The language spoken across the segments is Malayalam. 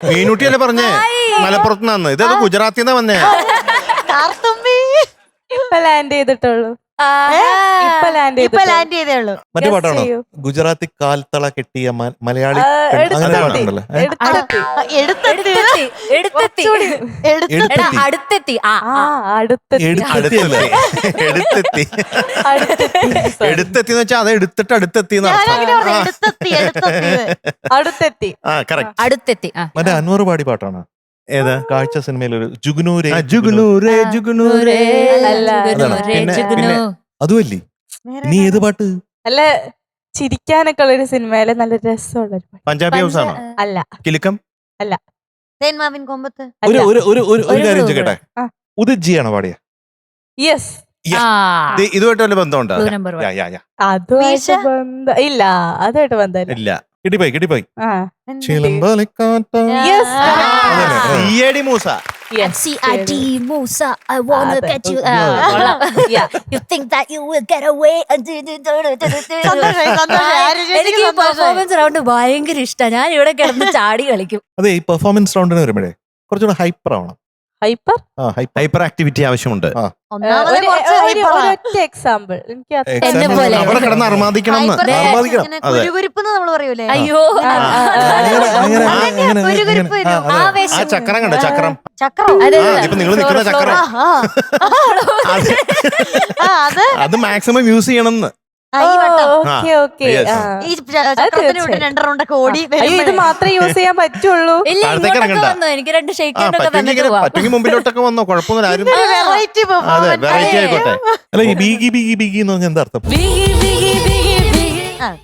മീനുട്ടിയല്ലേ പറഞ്ഞേ മലപ്പുറത്തുനിന്ന്. ഇതത് ഗുജറാത്തിന്നാ വന്നേ. ഇപ്പൊ ലാൻഡ് ചെയ്തിട്ടുള്ളൂ. ഇപ്പൊ ലാൻഡ് ചെയ്തേ ഉള്ളൂ. മറ്റു പാട്ടാണോ? ഗുജറാത്തി കാൽത്തള കെട്ടിയ മലയാളി അങ്ങനെ പാട്ടുണ്ടല്ലോ. അടുത്തെത്തി എടുത്തെത്തി എന്ന് വെച്ചാൽ അത് എടുത്തിട്ട് അടുത്തെത്തി. അടുത്തെത്തി. മറ്റേ അൻവർ പാടി പാട്ടാണ് ഏതാ? കാഴ്ച സിനിമയിൽ ഒരു ജുഗ്നൂരേ ജുഗ്നൂരേ ജുഗ്നൂരേ. അതുമല്ലേ? നീ ഏത് പാട്ട്? അല്ല, ചിരിക്കാനൊക്കെ ഉള്ളൊരു സിനിമയില് നല്ല രസമുള്ള പഞ്ചാബി ഹൗസ് ആണോ? അല്ല, കിലുക്കം അല്ല. തേന്മാവിൻ കൊമ്പത്ത്. ഒരു കാര്യം ചോദിക്കട്ടെ, ഉദിജിയാണോ പാടിയ? യെസ്. ഇതുമായിട്ട് വല്ല ബന്ധമുണ്ടോ? അതുമായിട്ട് ഇല്ല, അതുമായിട്ട് ബന്ധമില്ല. ഇല്ല. കിട്ടിപ്പോയി. Musa. Musa, I wanna get you. You think that you will get away? എനിക്ക് ഈ പെർഫോമൻസ് റൗണ്ട് ഭയങ്കര ഇഷ്ടമാണ്. ഞാൻ ഇവിടെ കിടന്ന് ചാടി കളിക്കും. അതെ, ഈ പെർഫോമൻസ് റൗണ്ടിന് വരുമ്പോഴേ കുറച്ചുകൂടെ ഹൈപ്പർ ആവണം. ഹൈപ്പർ ആക്ടിവിറ്റി ആവശ്യമുണ്ട്. ഒരൊറ്റ എക്സാമ്പിൾ എനിക്ക് അവിടെ കിടന്ന് അർമാദിക്കണം. അയ്യോ, ആ ചക്രം കണ്ടോ? ചക്രം ഇപ്പൊ നിങ്ങൾ നിൽക്കുന്ന ചക്രം അത് മാക്സിമം യൂസ് ചെയ്യണം. ഇത് മാത്രമേ യൂസ് ചെയ്യാൻ പറ്റുള്ളൂ. എനിക്ക് 2 ഷേക്ക് മുമ്പിലോട്ടൊക്കെ വന്നോ, കുഴപ്പമൊന്നും. ആരും അതെ, വെറൈറ്റി ആയിക്കോട്ടെ. അല്ല, ഈ ബീഗി ബീഗി ബീഗി എന്ന് പറഞ്ഞാൽ എന്താ അർത്ഥം?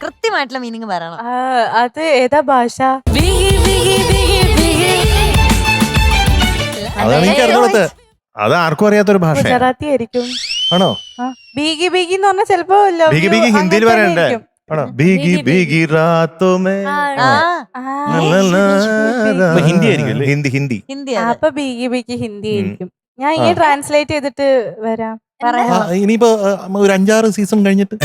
കൃത്യമായിട്ടുള്ള മീനിങ് പറയണം. അത് ഏതാ ഭാഷ? അതാണ് എനിക്ക് അറിഞ്ഞത്. അത് ആർക്കും അറിയാത്തൊരു ഭാഷ. ഗുജറാത്തി ആയിരിക്കും. ആണോ? ബീഗി ബീഗി എന്ന് പറഞ്ഞാൽ ചിലപ്പോ ബീഗി ബീഗി ഹിന്ദിയിൽ പറയണ്ടേ? ആണോ? ബീഗി ബീഗി റാത്തോ മേ. ഹിന്ദി ആയിരിക്കും. ഹിന്ദി. അപ്പൊ ബീഗി ബീഗി ഹിന്ദി ആയിരിക്കും. ഞാൻ ഈ ട്രാൻസ്ലേറ്റ് ചെയ്തിട്ട് വരാം. ഇനിയിപ്പോ ഒരു 5-6 സീസൺ കഴിഞ്ഞിട്ട്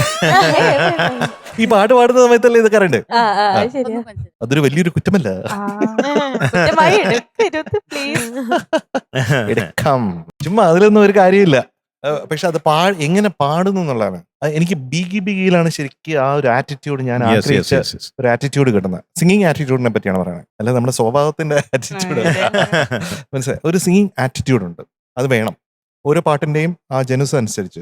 ഈ പാട്ട് പാടുന്ന സമയത്തല്ലേ ഇതൊക്കെ അറിയണ്ടേ? അതൊരു വലിയൊരു കുറ്റമല്ല. ചുമ്മാ അതിലൊന്നും ഒരു കാര്യമില്ല. പക്ഷെ അത് എങ്ങനെ പാടുന്നു എന്നുള്ളതാണ്. എനിക്ക് ബീഗി ബീഗിയിലാണ് ശരിക്കും ആ ഒരു ആറ്റിറ്റ്യൂഡ് ഞാൻ ആഗ്രഹിച്ച ഒരു ആറ്റിറ്റ്യൂഡ് കിട്ടുന്നത്. സിംഗിങ് ആറ്റിറ്റ്യൂഡിനെ പറ്റിയാണ് പറയുന്നത്, അല്ല നമ്മുടെ സ്വഭാവത്തിന്റെ ആറ്റിറ്റ്യൂഡ്. മനസ്സിലായി? ഒരു സിംഗിങ് ആറ്റിറ്റ്യൂഡ് ഉണ്ട്, അത് വേണം ഓരോ പാട്ടിന്റെയും ആ ജനുസ് അനുസരിച്ച്.